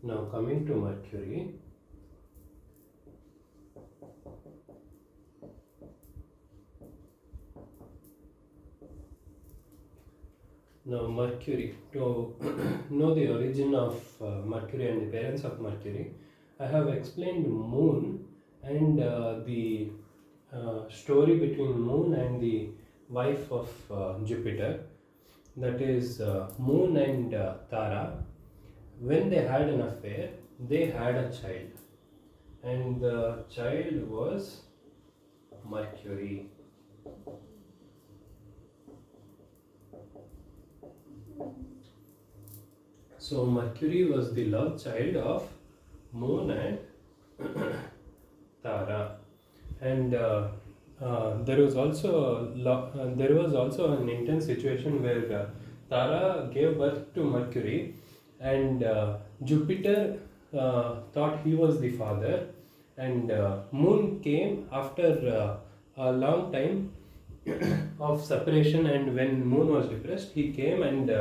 Now coming to Mercury. Now Mercury, to know the origin of Mercury and the parents of Mercury, I have explained Moon and the story between Moon and the wife of Jupiter, that is Moon and Tara. When they had an affair, they had a child, and the child was Mercury. So Mercury was the love child of Moon and Tara, and there was also an intense situation where Tara gave birth to Mercury, and Jupiter thought he was the father, and Moon came after a long time of separation, and when Moon was depressed, he came and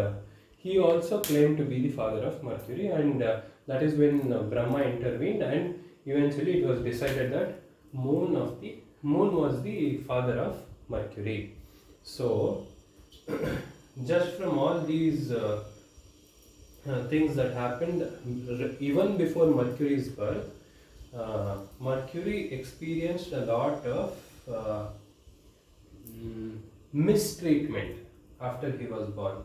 he also claimed to be the father of Mercury, and that is when Brahma intervened, and eventually it was decided that Moon was the father of Mercury. So, just from all these things that happened even before Mercury's birth, Mercury experienced a lot of mistreatment after he was born.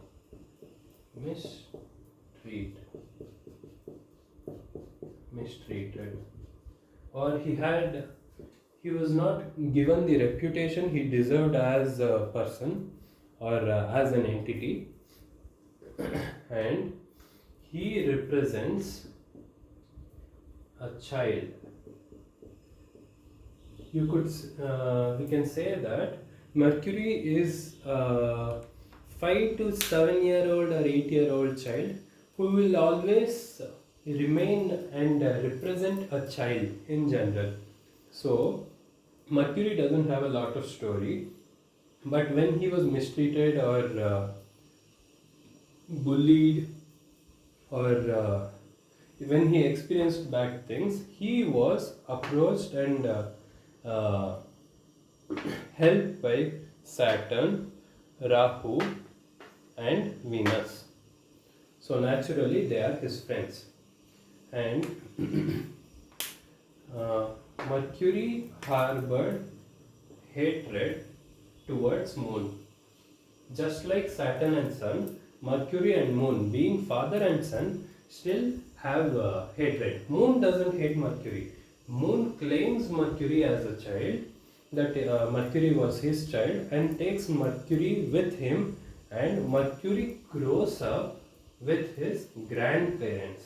Mistreated, or he was not given the reputation he deserved as a person or as an entity, and he represents a child. We can say that Mercury is a 5 to 7 year old or 8-year-old child who will always remain and represent a child in general. So Mercury doesn't have a lot of story, but when he was mistreated or bullied, or when he experienced bad things, he was approached and helped by Saturn, Rahu, and Venus. So naturally they are his friends, and Mercury harbored hatred towards Moon. Just like Saturn and Sun, Mercury and Moon, being father and son, still have hatred. Moon doesn't hate Mercury. Moon claims Mercury as a child, that Mercury was his child, and takes Mercury with him, and Mercury grows up with his grandparents.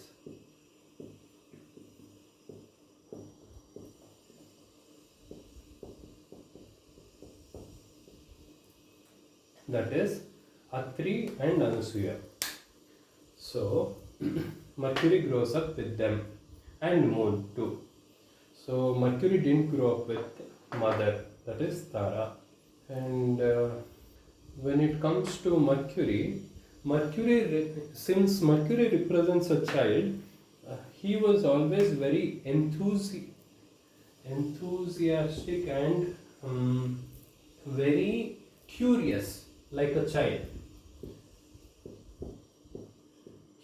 That is Atri and Anasuya. So Mercury grows up with them, and Moon too. So Mercury didn't grow up with mother, that is Tara. And when it comes to Mercury, since Mercury represents a child, he was always very enthusiastic and very curious, like a child.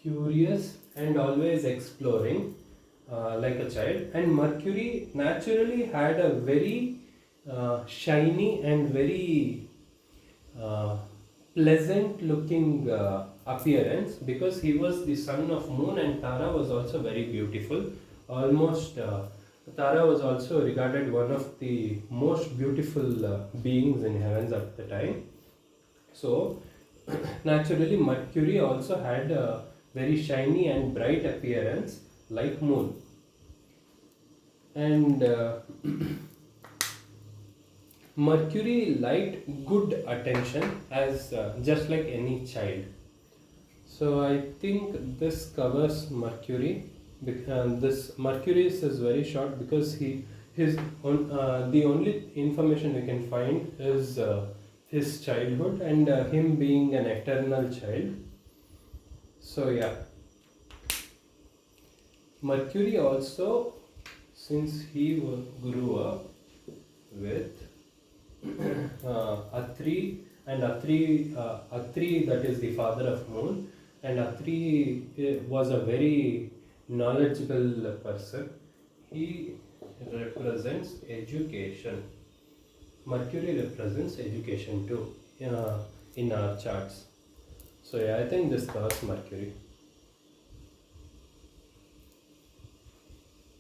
Curious and always exploring, like a child. And Mercury naturally had a very shiny and very pleasant looking appearance, because he was the son of Moon, and Tara was also very beautiful. Almost Tara was also regarded one of the most beautiful beings in heavens at the time. So naturally Mercury also had a very shiny and bright appearance like Moon. And Mercury liked good attention as just like any child. So I think this covers Mercury. This Mercury is very short because the only information we can find is his childhood and him being an eternal child. So yeah. Mercury also, since he grew up with Atri, and Atri, that is the father of moon, and Atri was a very knowledgeable person. He represents education. Mercury represents education too in our charts. So yeah, I think this covers Mercury.